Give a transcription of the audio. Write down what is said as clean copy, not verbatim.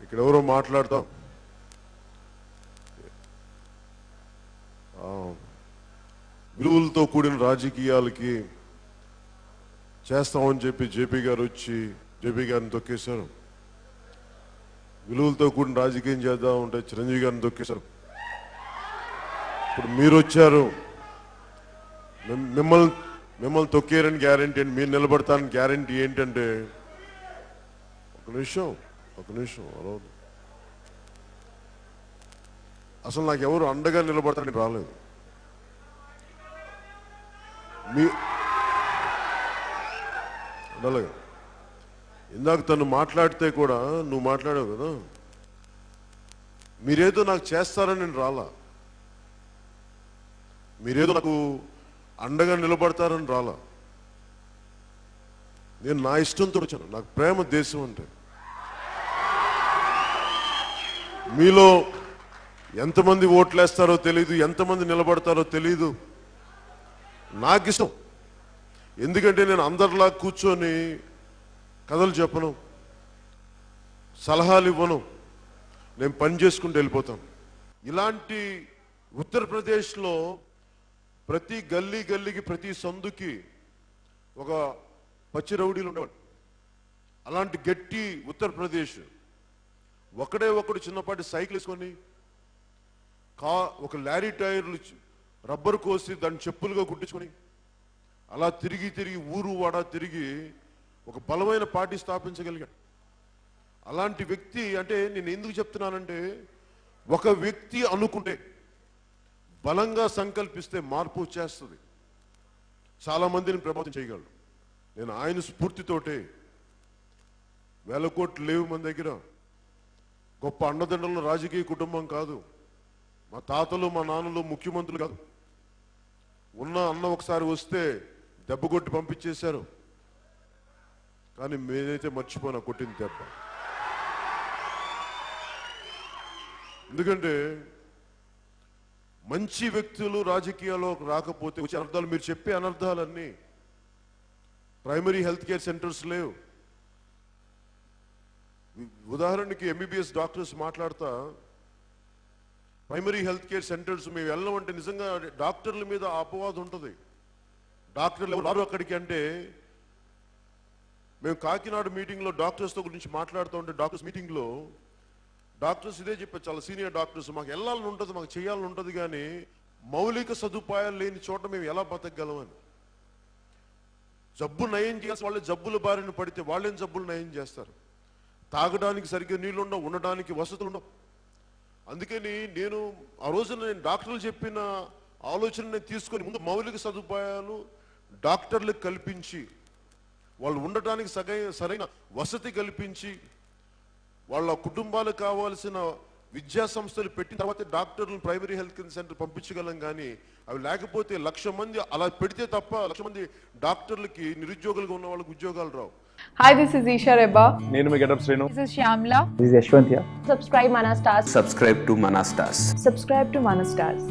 ఇక్కడ ఎవరో మాట్లాడతాం విలువలతో కూడిన రాజకీయాలకి చేస్తామని చెప్పి జేపీ గారు వచ్చి జేపీ గారిని తొక్కేశారు. విలువలతో కూడిన రాజకీయం చేద్దాం అంటే చిరంజీవి గారిని తొక్కేశారు. ఇప్పుడు మీరు వచ్చారు, మిమ్మల్ని తొక్కేరని గ్యారంటీ ఏంటి? మీరు నిలబడతానని గ్యారంటీ ఏంటంటే ఒక నిమిషం అలా అసలు నాకు ఎవరు అండగా నిలబడతారని రాలేదు. మీ అలాగే ఇందాక తను మాట్లాడితే కూడా నువ్వు మాట్లాడావు కదా, మీరేదో నాకు చేస్తారని నేను రాలా, మీరేదో నాకు అండగా నిలబడతారని రాలా. నేను నా ఇష్టంతో వచ్చాను. నాకు ప్రేమ దేశం అంటే. మీలో ఎంతమంది ఓట్లేస్తారో తెలీదు, ఎంతమంది నిలబడతారో తెలీదు. నాకు ఇష్టం. ఎందుకంటే నేను అందరిలా కూర్చొని కథలు చెప్పను, సలహాలు ఇవ్వను, నేను పని చేసుకుంటూ వెళ్ళిపోతాను. ఇలాంటి ఉత్తరప్రదేశ్లో ప్రతి గల్లీకి ప్రతి సందుకి ఒక పచ్చి రౌడీలు ఉండేవాడు. అలాంటి గట్టి ఉత్తరప్రదేశ్ ఒకడు చిన్నపాటి సైకిల్ వేసుకొని ఒక లారీ టైర్లు రబ్బర్ కోసి దాన్ని చెప్పులుగా కుట్టించుకొని అలా తిరిగి ఊరు వాడ తిరిగి ఒక బలమైన పార్టీ స్థాపించగలిగాడు. అలాంటి వ్యక్తి అంటే నేను ఎందుకు చెప్తున్నానంటే, ఒక వ్యక్తి అనుకుంటే బలంగా సంకల్పిస్తే మార్పు వచ్చేస్తుంది. చాలా మందిని ప్రభావితం చేయగలడు. నేను ఆయన స్ఫూర్తితోటే, వేల కోట్లు లేవు మన దగ్గర, గొప్ప అండదండల రాజకీయ కుటుంబం కాదు, మా తాతలు మా నాన్నలు ముఖ్యమంత్రులు కాదు. ఉన్న అన్న ఒకసారి వస్తే దెబ్బ కొట్టి పంపించేశారు, కానీ నేనైతే మర్చిపోయినా కొట్టిన దెబ్బ. ఎందుకంటే మంచి వ్యక్తులు రాజకీయాల్లో రాకపోతే వచ్చే అనర్థాలు, మీరు చెప్పే అనర్థాలన్నీ, ప్రైమరీ హెల్త్ కేర్ సెంటర్స్ లేవు. ఉదాహరణకి ఎంబీబీఎస్ డాక్టర్స్ మాట్లాడతా, ప్రైమరీ హెల్త్ కేర్ సెంటర్స్ మేము వెళ్ళమంటే నిజంగా డాక్టర్ల మీద అపవాదం ఉంటుంది. డాక్టర్లు ఎవరు అక్కడికి అంటే, మేము కాకినాడ మీటింగ్లో డాక్టర్స్తో గురించి మాట్లాడుతూ ఉంటే, డాక్టర్స్ మీటింగ్లో డాక్టర్స్ ఇదే చెప్పారు, చాలా సీనియర్ డాక్టర్స్, మాకు వెళ్ళాలని ఉంటుంది, మాకు చేయాలని ఉంటుంది, కానీ మౌలిక సదుపాయాలు లేని చోట మేము ఎలా బతకగలమని. జబ్బు నయం చేయాల్సి వాళ్ళే జబ్బుల బారిన పడితే వాళ్ళేం జబ్బులు నయం చేస్తారు? తాగడానికి సరిగ్గా నీళ్ళు ఉండవు, ఉండడానికి వసతులు ఉండవు. అందుకని నేను ఆ రోజున నేను డాక్టర్లు చెప్పిన ఆలోచనని తీసుకొని ముందు మౌలిక సదుపాయాలు డాక్టర్లకు కల్పించి, వాళ్ళు ఉండటానికి సరైన వసతి కల్పించి, వాళ్ళ కుటుంబాలకు కావాల్సిన విద్యా సంస్థలు పెట్టిన తర్వాత డాక్టర్లను ప్రైమరీ హెల్త్ కేర్ సెంటర్ పంపించగలం. కానీ అవి లేకపోతే 1,00,000 మంది అలా పెడితే తప్ప 1,00,000 మంది డాక్టర్లకి నిరుద్యోగులుగా ఉన్న వాళ్ళకి ఉద్యోగాలు రావు. Hi, this is Isha Reba. నేను మీ getup Srinu. This is Shyamla. This is Yashwant here. Subscribe Mana Stars. Subscribe to Mana Stars. Subscribe to Mana Stars.